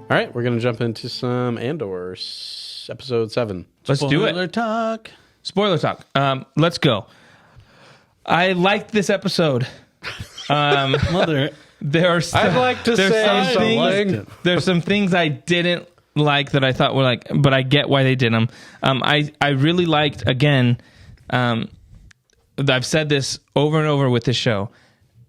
All right, we're going to jump into some Andor, episode 7. Let's do it. Spoiler talk. Let's go. I liked this episode. I'd like to say something. There's some things I didn't like that I thought were like, but I get why they did them. I really liked, again, I've said this over and over with this show.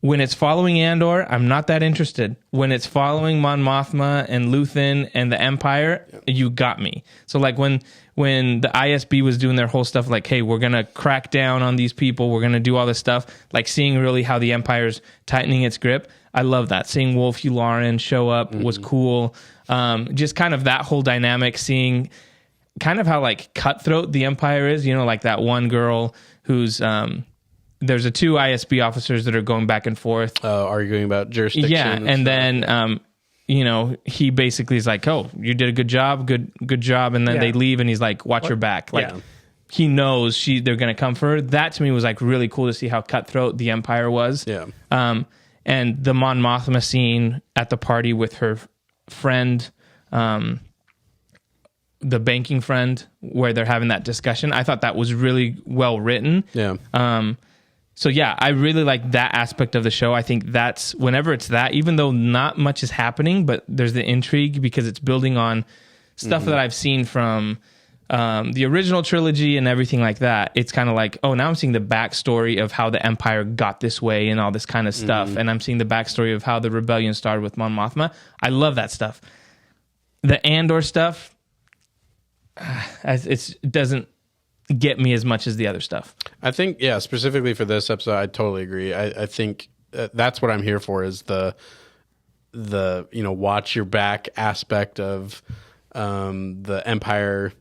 When it's following Andor, I'm not that interested. When it's following Mon Mothma and Luthen and the Empire, you got me. So like when the ISB was doing their whole stuff, like, hey, we're going to crack down on these people. We're going to do all this stuff. Like seeing really how the Empire's tightening its grip. I love that. Seeing Wolf Yularen show up was cool. Just kind of that whole dynamic, seeing kind of how like cutthroat the Empire is, like that one girl who's, there's the two ISB officers that are going back and forth. Arguing about jurisdiction. Yeah. And then, he basically is like, oh, you did a good job. Good job. And then they leave and he's like, watch your back. Like he knows they're going to come for her. That to me was like really cool to see how cutthroat the Empire was. Yeah. And the Mon Mothma scene at the party with her friend, the banking friend, where they're having that discussion. I thought that was really well written. Yeah. So yeah, I really like that aspect of the show. I think that's whenever it's that, even though not much is happening, but there's the intrigue because it's building on stuff that I've seen from the original trilogy and everything like that. It's kind of like, oh, now I'm seeing the backstory of how the Empire got this way and all this kind of stuff. And I'm seeing the backstory of how the rebellion started with Mon Mothma. I love that stuff. The Andor stuff, it doesn't get me as much as the other stuff. I think, specifically for this episode, I totally agree. I think that's what I'm here for, is the watch your back aspect of the Empire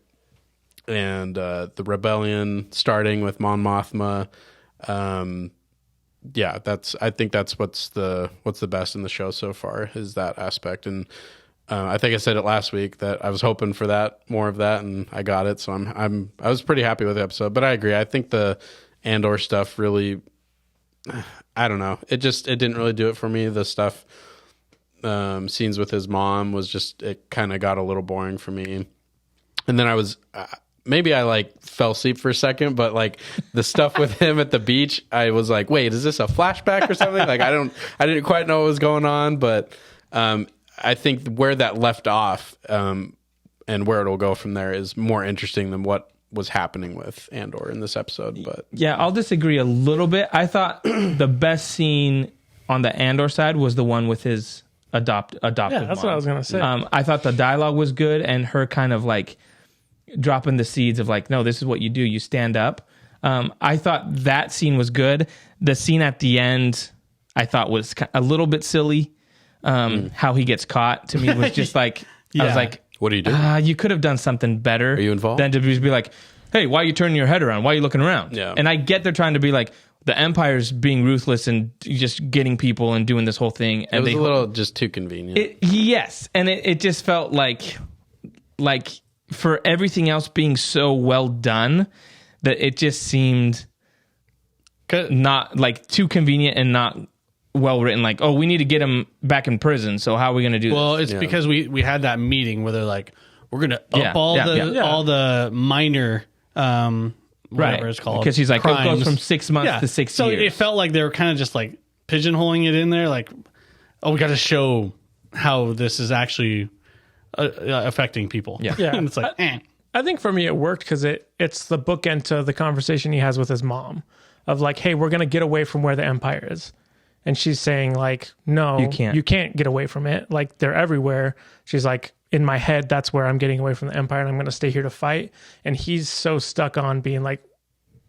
and the rebellion starting with Mon Mothma. I think that's what's the best in the show so far, is that aspect. And I think I said it last week that I was hoping for more of that, and I got it. So I was pretty happy with the episode. But I agree. I think the Andor stuff really, I don't know. It didn't really do it for me. The stuff, scenes with his mom it kind of got a little boring for me. And then I was, maybe I like fell asleep for a second, but like the stuff with him at the beach, I was like, wait, is this a flashback or something? Like I didn't quite know what was going on, but, I think where that left off and where it'll go from there is more interesting than what was happening with Andor in this episode. But yeah, I'll disagree a little bit. I thought the best scene on the Andor side was the one with his adoptive Yeah, that's mom. what I was going to say. I thought the dialogue was good, and her kind of like dropping the seeds of like, no, this is what you do. You stand up. I thought that scene was good. The scene at the end, I thought was a little bit silly. How he gets caught to me was just like, I was like, what are you doing? You could have done something better. Are you involved? Than to just be like, hey, why are you turning your head around? Why are you looking around? Yeah. And I get they're trying to be like, the Empire's being ruthless and just getting people and doing this whole thing. And it was a little just too convenient. Yes. And it just felt like for everything else being so well done, that it just seemed not like too convenient and not well written. Like, oh, we need to get him back in prison, so how are we going to do this? It's because we had that meeting where they're like, we're going to up all the minor whatever it's called, because he's like, it goes from 6 months to 6 years. So it felt like they were kind of just like pigeonholing it in there, like, oh, we got to show how this is actually affecting people. And it's like, I think for me it worked because it's the bookend to the conversation he has with his mom of like, hey, we're going to get away from where the Empire is. And she's saying like, no, you can't get away from it. Like they're everywhere. She's like, in my head, that's where I'm getting away from the Empire and I'm going to stay here to fight. And he's so stuck on being like,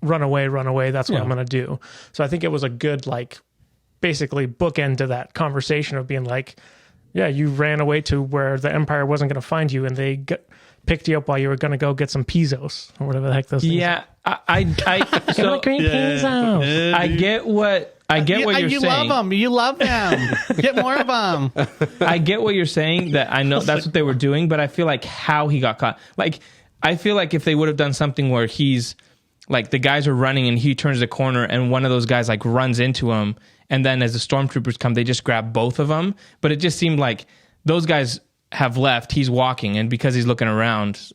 run away. That's what I'm going to do. So I think it was a good, like, basically bookend to that conversation of being like, yeah, you ran away to where the Empire wasn't going to find you and they picked you up while you were going to go get some pizzos or whatever the heck those things are. So green pizzos. I get what you're saying. You love them. Get more of them. I get what you're saying, that I know that's what they were doing, but I feel like how he got caught. Like, I feel like if they would have done something where he's like, the guys are running and he turns the corner and one of those guys like runs into him, and then as the stormtroopers come, they just grab both of them. But it just seemed like those guys have left. He's walking, and because he's looking around,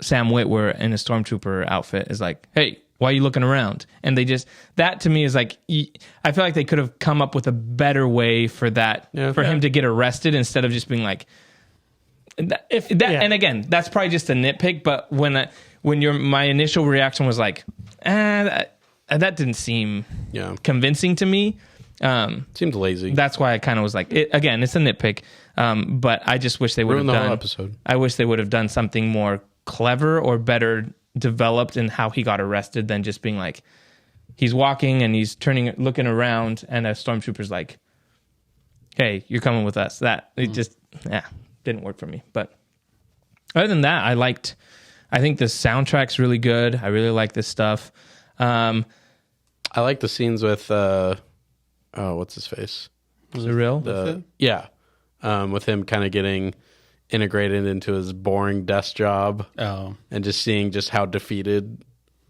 Sam Witwer in a stormtrooper outfit is like, "Hey, why are you looking around?" And they just, that to me is like, I feel like they could have come up with a better way for that, for him to get arrested instead of just being like, and again, that's probably just a nitpick, but when my initial reaction was like, that didn't seem convincing to me. Seemed lazy. That's why I kind of was like, again, it's a nitpick, but I just wish they would have done the whole episode. I wish they would have done something more clever or better developed in how he got arrested than just being like, he's walking and he's looking around, and a stormtrooper's like, "Hey, you're coming with us." That it just didn't work for me. But other than that, I think the soundtrack's really good. I really like this stuff. I like the scenes with what's his face? Was it real? With him kind of getting integrated into his boring desk job. And just seeing just how defeated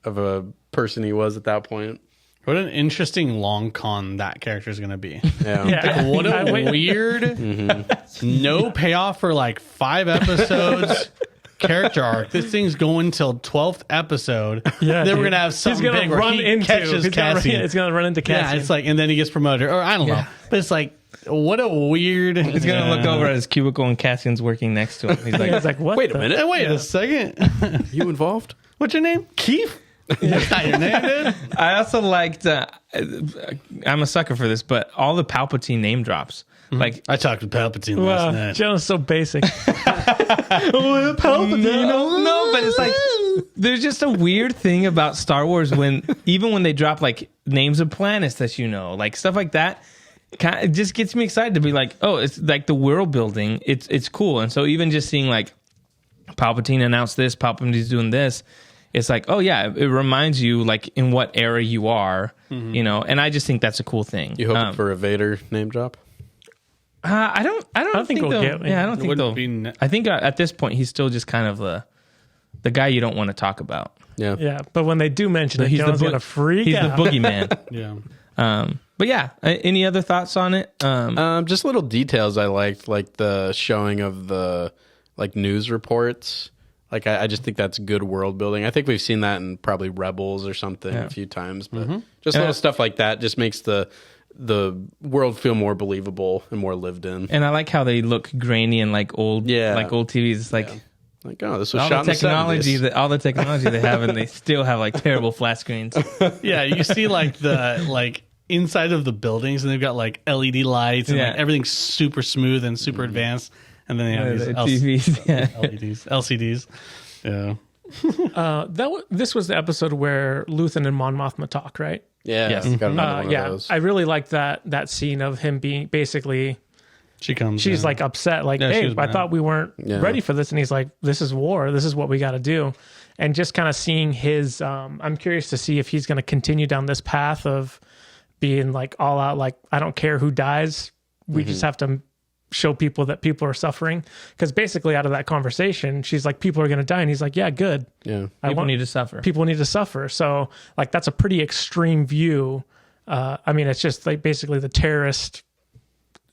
of a person he was at that point. What an interesting long con that character is going to be. Yeah. Like, what a weird, no payoff for like 5 episodes character arc. This thing's going till 12th episode. Yeah, then we're going to have something big where he catches Cassian. It's going to run into Cassian. Yeah, it's like, and then he gets promoted. Or I don't know. But it's like, what a weird. He's going to look over at his cubicle and Cassian's working next to him. He's like, what? Wait a minute. Wait a second. You involved? What's your name? Keith? That's not your name, dude. I also liked, I'm a sucker for this, but all the Palpatine name drops. Like, I talked to Palpatine last night. Jonah's so basic. Palpatine. No, but it's like, there's just a weird thing about Star Wars even when they drop like names of planets that like stuff like that, it just gets me excited to be like, oh, it's like the world building. It's cool. And so even just seeing like Palpatine announce this, Palpatine's doing this, it's like, oh yeah, it reminds you like in what era you are, and I just think that's a cool thing. You hoping for a Vader name drop? I don't think we'll get. Yeah, I don't think they'll. I think at this point he's still just kind of the guy you don't want to talk about. Yeah. But when they do mention it, he's gonna freak. He's the boogeyman. Yeah. But yeah, any other thoughts on it? Just little details I liked, like the showing of the like news reports. Like I just think that's good world building. I think we've seen that in probably Rebels or something a few times, but just little stuff like that just makes the world feel more believable and more lived in. And I like how they look grainy and like old TVs. It's like oh, this was all shot the technology all the technology they have, and they still have like terrible flat screens. Yeah, you see like the inside of the buildings, and they've got like LED lights and like everything's super smooth and super advanced. And then they have these TVs, LEDs, LCDs. Yeah. This was the episode where Luthen and Mon Mothma talk, right? Yeah. Yes. Got another one of those. I really like that scene of him being basically. She's like upset, like, hey, I thought we weren't ready for this, and he's like, this is war. This is what we got to do, and just kind of seeing his. I'm curious to see if he's going to continue down this path of being like all out, like I don't care who dies. We just have to show people that people are suffering, because basically out of that conversation she's like, people are going to die, and he's like, yeah, good, people need to suffer, so like that's a pretty extreme view. I mean, it's just like basically the terrorist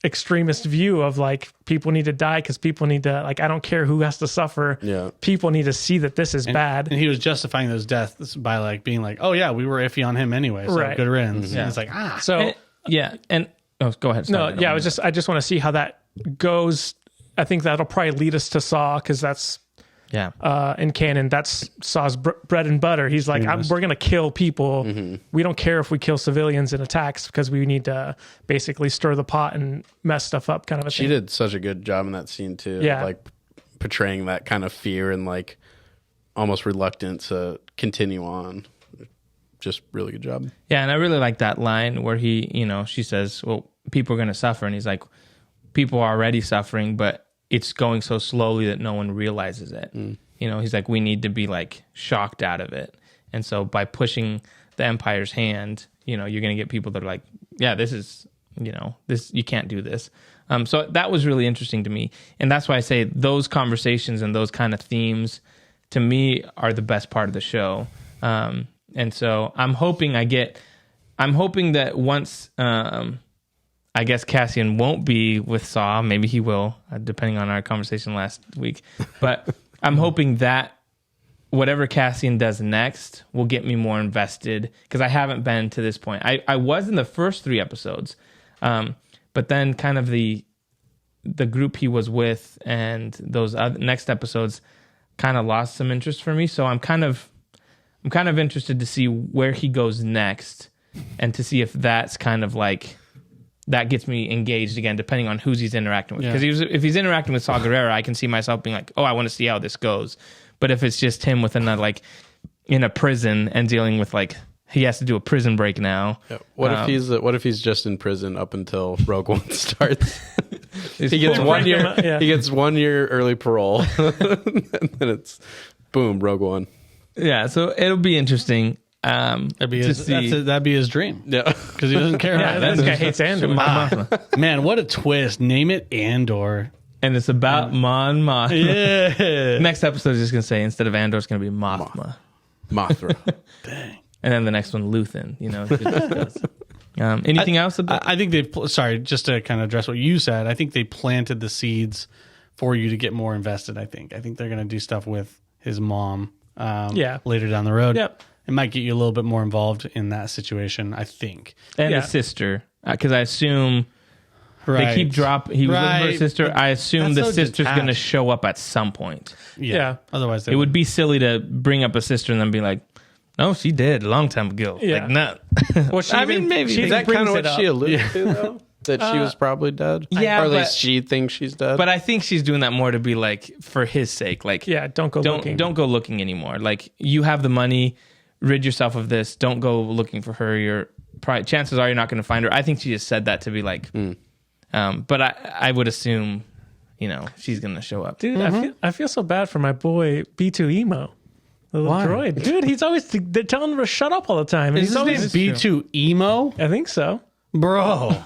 extremist view of like, people need to die because people need to, like, I don't care who has to suffer, people need to see that this is bad. And he was justifying those deaths by like being like, oh yeah, we were iffy on him anyway, so good riddance. And it's like, go ahead. I just want to see how that goes. I think that'll probably lead us to Saw, because that's in canon, that's Saw's bread and butter. He's like, we're gonna kill people. We don't care if we kill civilians in attacks, because we need to basically stir the pot and mess stuff up, kind of a thing. She did such a good job in that scene too, like portraying that kind of fear and like almost reluctance to continue on. Just really good job. Yeah, and I really like that line where she says, well, people are gonna suffer, and he's like, people are already suffering, but it's going so slowly that no one realizes it. He's like, we need to be like shocked out of it. And so by pushing the Empire's hand, you're going to get people that are like, yeah, this is, this, you can't do this. So that was really interesting to me. And that's why I say those conversations and those kind of themes to me are the best part of the show. And so I'm hoping that once, I guess Cassian won't be with Saw. Maybe he will, depending on our conversation last week. But I'm hoping that whatever Cassian does next will get me more invested, because I haven't been to this point. I was in the first 3 episodes, but then kind of the group he was with and those other next episodes kind of lost some interest for me. So I'm kind of interested to see where he goes next, and to see if that's kind of like that gets me engaged again, depending on who's he's interacting with. Because if he's interacting with Saw Gerrera, I can see myself being like, oh, I want to see how this goes. But if it's just him within a, like in a prison and dealing with like he has to do a prison break now. Yeah. What if he's just in prison up until Rogue One starts? He gets 1 year. He gets 1 year early parole, and then it's boom, Rogue One. Yeah, so it'll be interesting. That'd be his dream. Yeah, because he doesn't care. Yeah, this guy hates Andor. Man, what a twist! Name it Andor. And it's about Mon Mothma. Yeah. Next episode is just going to say, instead of Andor, it's going to be Mothma. Mothra. Dang. And then the next one, Luthen. You know. Anything else? I think they've... Sorry, just to kind of address what you said, I think they planted the seeds for you to get more invested, I think. I think they're going to do stuff with his mom later down the road. Yep. It might get you a little bit more involved in that situation, I think. And his sister. Because I assume... Right. They keep dropping. He was with her sister. I assume the sister's going to show up at some point. Yeah. Otherwise, it would be silly to bring up a sister and then be like, "No, she did a long time ago." Yeah. Like, no. Well, maybe is that kind of what she alluded to, though? That she was probably dead. Yeah, or at least she thinks she's dead. But I think she's doing that more to be like for his sake. Like, don't go looking. Don't go looking anymore. Like, you have the money, rid yourself of this. Don't go looking for her. Chances are you're not going to find her. I think she just said that to be like. But I would assume, she's going to show up. Dude, I feel so bad for my boy B2 Emo. The little droid. Dude, he's always they're telling him to shut up all the time. And he's always B2 Emo? I think so. Bro.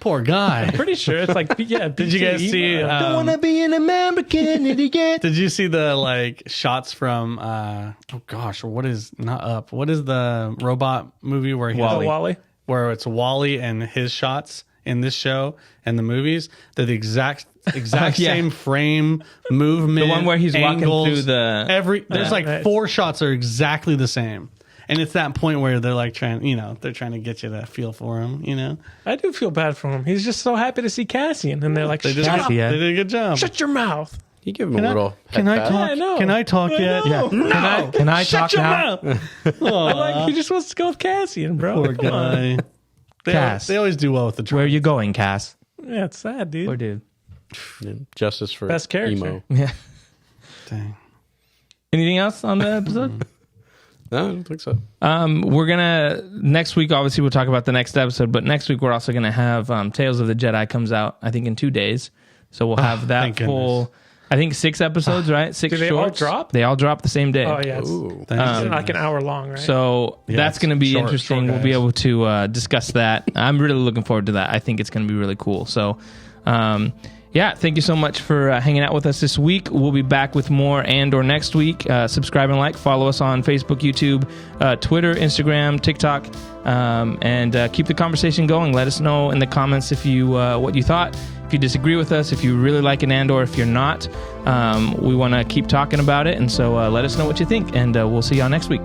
Poor guy. I'm pretty sure it's like, yeah. Did you guys see? Don't want to be an American idiot. Did you see the shots from? What is the robot movie where he Wall-E? Where it's Wall-E and his shots in this show and the movies? They're the exact same frame, movement. The one where he's angles, walking through there's 4 shots are exactly the same. And it's that point where they're like trying to get you to feel for him, I do feel bad for him. He's just so happy to see Cassian, and they're like, "Shut up! They did a good job. Shut your mouth." You give him a little. Can I talk? Yeah, I know. Can I talk yet? Yeah. No. Can I talk now? He just wants to go with Cassian, bro. Poor guy. They always do well with the. Where are you going, Cass? Yeah, it's sad, dude. Poor dude. Justice for best character. Emo. Yeah. Dang. Anything else on the episode? No, I don't think so. We're gonna next week. Obviously, we'll talk about the next episode, but next week we're also gonna have Tales of the Jedi comes out. I think in 2 days, so we'll have that full. Goodness. I think 6 episodes, right? 6 shorts. They all drop? They all drop the same day. Oh yeah, it's like an hour long, right? So that's going to be interesting. We'll be able to discuss that. I'm really looking forward to that. I think it's going to be really cool. So, thank you so much for hanging out with us this week. We'll be back with more Andor next week. Subscribe and follow us on Facebook, YouTube, Twitter, Instagram, TikTok, and keep the conversation going. Let us know in the comments if you what you thought. If you disagree with us, if you really like an Andor, if you're not, we want to keep talking about it. And so let us know what you think, and we'll see y'all next week.